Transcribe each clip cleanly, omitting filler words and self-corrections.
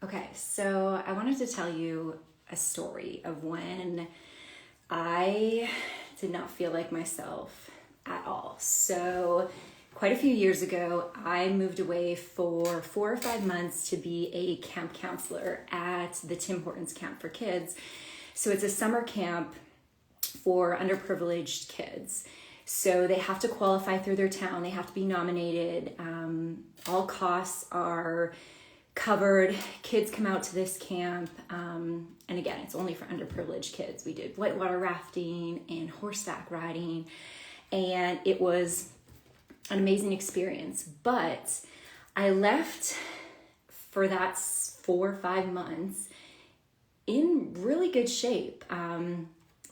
Okay, so I wanted to tell you a story of when I did not feel like myself at all. So, quite a few years ago, I moved away for 4 or 5 months to be a camp counselor at the Tim Hortons Camp for Kids. So, it's a summer camp for underprivileged kids. So, they have to qualify through their town, they have to be nominated. All costs are covered. Kids come out to this camp, and again, it's only for underprivileged kids. We did whitewater rafting and horseback riding, and it was an amazing experience. But I left for that 4 or 5 months in really good shape.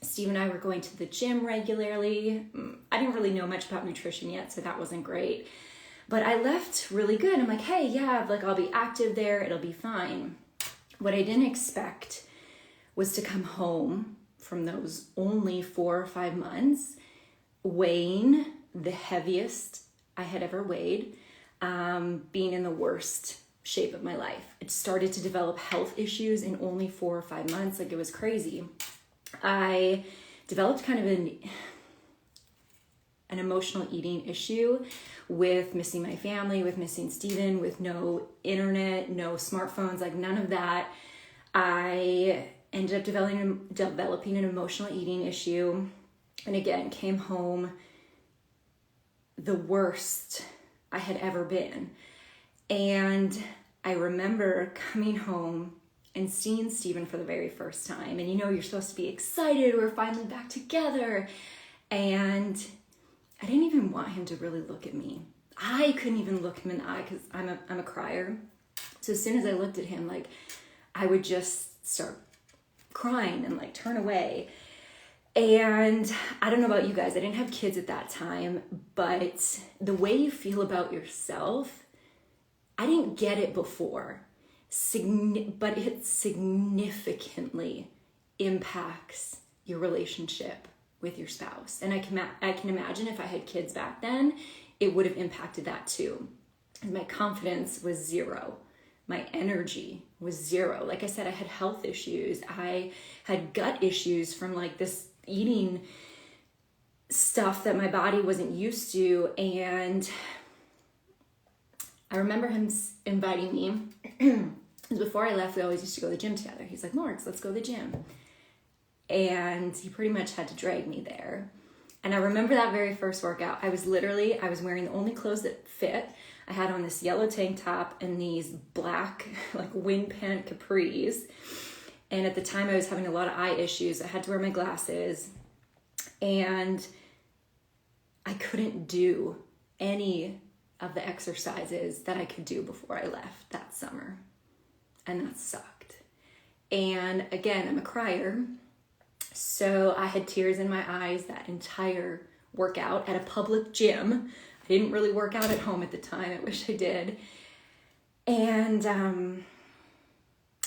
Steve and I were going to the gym regularly. I didn't really know much about nutrition yet, so that wasn't great. But I left really good. I'm like, hey, yeah, I'll be active there. It'll be fine. What I didn't expect was to come home from those only 4 or 5 months weighing the heaviest I had ever weighed, being in the worst shape of my life. It started to develop health issues in only 4 or 5 months. It was crazy. I developed kind of an emotional eating issue with missing my family, with missing Steven, with no internet, no smartphones, none of that. I ended up developing an emotional eating issue, and again, came home the worst I had ever been. And I remember coming home and seeing Steven for the very first time. And you're supposed to be excited, we're finally back together. And I didn't even want him to really look at me. I couldn't even look him in the eye because I'm a crier. So as soon as I looked at him, I would just start crying and turn away. And I don't know about you guys, I didn't have kids at that time, but the way you feel about yourself, I didn't get it before, but it significantly impacts your relationship with your spouse. And I can imagine if I had kids back then, it would have impacted that too. And my confidence was zero. My energy was zero. Like I said, I had health issues. I had gut issues from this eating stuff that my body wasn't used to. And I remember him inviting me. Before I left, we always used to go to the gym together. He's like, Morgs, let's go to the gym. And he pretty much had to drag me there. And I remember that very first workout. I was wearing the only clothes that fit. I had on this yellow tank top and these black wind pant capris. And at the time I was having a lot of eye issues. I had to wear my glasses. And I couldn't do any of the exercises that I could do before I left that summer. And that sucked. And again, I'm a crier. So I had tears in my eyes that entire workout at a public gym. I didn't really work out at home at the time. I wish I did. And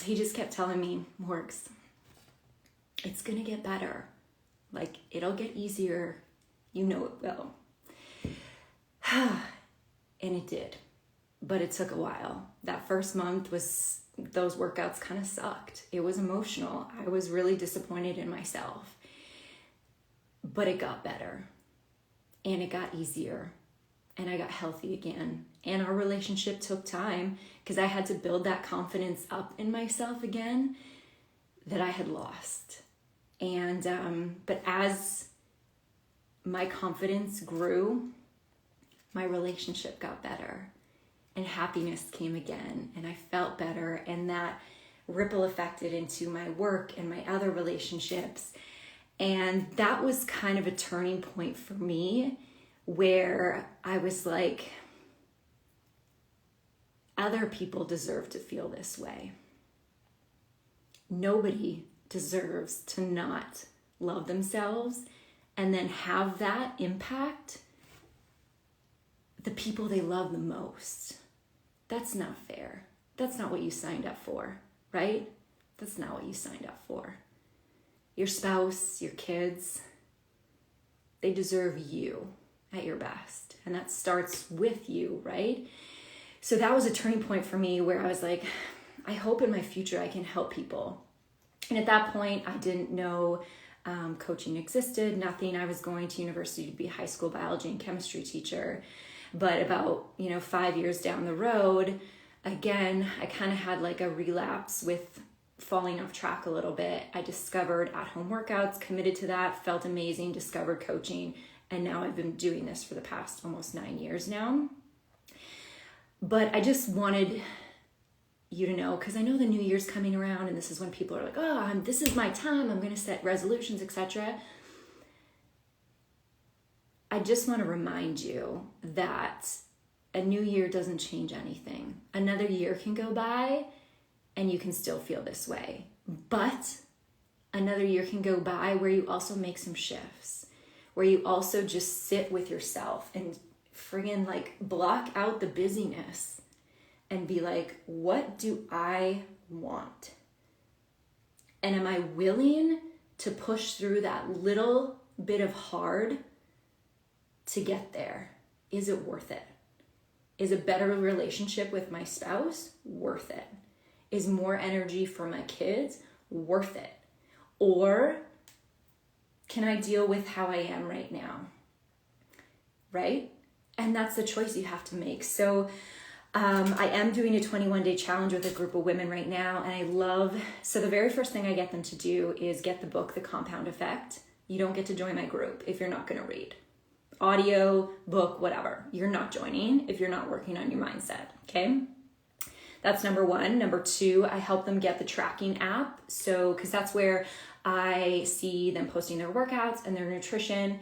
he just kept telling me, Morgs, it's going to get better. It'll get easier. You know it will. And it did. But it took a while. That first month those workouts kind of sucked. It was emotional. I was really disappointed in myself. But it got better. And it got easier. And I got healthy again. And our relationship took time because I had to build that confidence up in myself again that I had lost. And but as my confidence grew, my relationship got better. And happiness came again, and I felt better, and that ripple affected into my work and my other relationships. And that was kind of a turning point for me where I was like, other people deserve to feel this way. Nobody deserves to not love themselves and then have that impact the people they love the most. That's not fair. That's not what you signed up for, right? That's not what you signed up for. Your spouse, your kids, they deserve you at your best. And that starts with you, right? So that was a turning point for me where I was like, I hope in my future I can help people. And at that point, I didn't know coaching existed, nothing. I was going to university to be a high school biology and chemistry teacher. But about, 5 years down the road, again, I kind of had like a relapse with falling off track a little bit. I discovered at-home workouts, committed to that, felt amazing, discovered coaching, and now I've been doing this for the past almost 9 years now. But I just wanted you to know, because I know the new year's coming around and this is when people are like, oh, this is my time, I'm going to set resolutions, etc. I just want to remind you that a new year doesn't change anything. Another year can go by and you can still feel this way. But another year can go by where you also make some shifts, where you also just sit with yourself and friggin' like block out the busyness and be like, what do I want? And am I willing to push through that little bit of hard to get there? Is it worth it? Is a better relationship with my spouse worth it? Is more energy for my kids worth it? Or can I deal with how I am right now? Right? And that's the choice you have to make. So I am doing a 21-day challenge with a group of women right now. And so the very first thing I get them to do is get the book, The Compound Effect. You don't get to join my group if you're not going to read. Audio, book, whatever. You're not joining if you're not working on your mindset, okay? That's number one. Number two, I help them get the tracking app. So, because that's where I see them posting their workouts and their nutrition,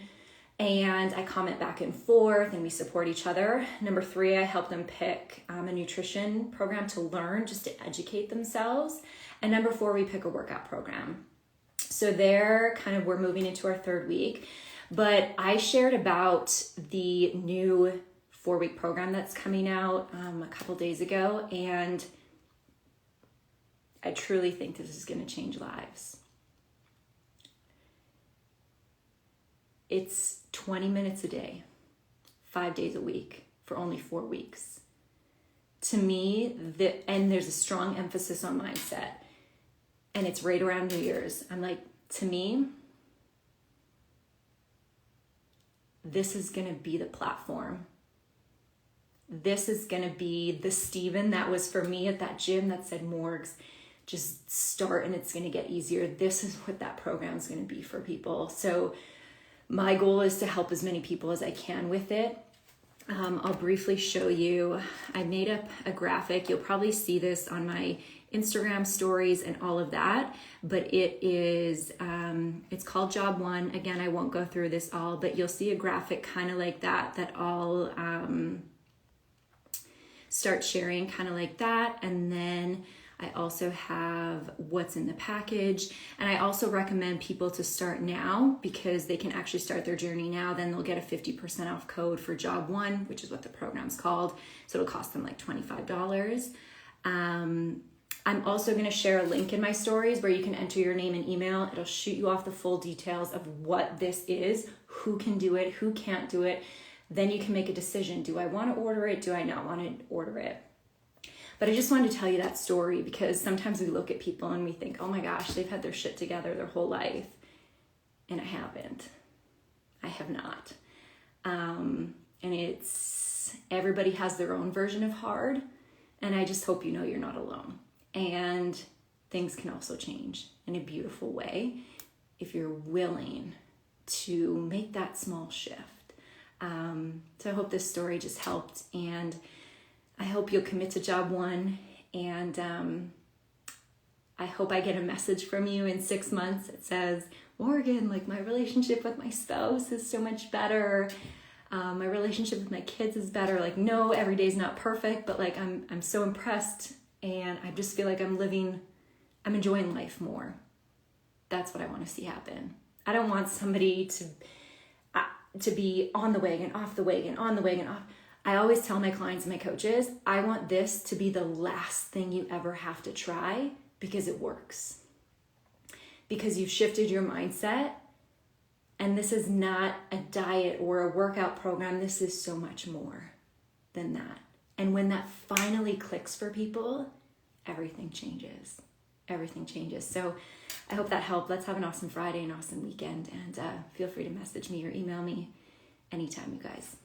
and I comment back and forth and we support each other. Number three, I help them pick a nutrition program to learn, just to educate themselves. And number four, we pick a workout program. So we're moving into our third week. But I shared about the new 4-week program that's coming out a couple days ago, and I truly think this is going to change lives. It's 20 minutes a day, 5 days a week for only 4 weeks. To me, and there's a strong emphasis on mindset, and it's right around New Year's. I'm like, to me, this is going to be the platform. This is going to be the Steven that was for me at that gym that said, Morgs, just start and it's going to get easier. This is what that program is going to be for people. So my goal is to help as many people as I can with it. I'll briefly show you. I made up a graphic. You'll probably see this on my Instagram stories and all of that, but it's called Job 1. Again, I won't go through this all, but you'll see a graphic kind of like that I'll start sharing kind of like that. And then I also have what's in the package. And I also recommend people to start now because they can actually start their journey now. Then they'll get a 50% off code for Job 1, which is what the program's called. So it'll cost them like $25. I'm also going to share a link in my stories where you can enter your name and email. It'll shoot you off the full details of what this is, who can do it, who can't do it. Then you can make a decision. Do I want to order it? Do I not want to order it? But I just wanted to tell you that story because sometimes we look at people and we think, oh my gosh, they've had their shit together their whole life. And I haven't. I have not. And everybody has their own version of hard. And I just hope you know you're not alone. And things can also change in a beautiful way if you're willing to make that small shift. So I hope this story just helped, and I hope you'll commit to Job 1, and I hope I get a message from you in 6 months that says, Morgan, like my relationship with my spouse is so much better. My relationship with my kids is better. Like, no, every day's not perfect, but like I'm so impressed, and I just feel like I'm enjoying life more. That's what I want to see happen. I don't want somebody to be on the wagon, off the wagon, on the wagon, off. I always tell my clients and my coaches, I want this to be the last thing you ever have to try because it works. Because you've shifted your mindset, and this is not a diet or a workout program. This is so much more than that. And when that finally clicks for people, everything changes. Everything changes. So I hope that helped. Let's have an awesome Friday, an awesome weekend, and feel free to message me or email me anytime, you guys.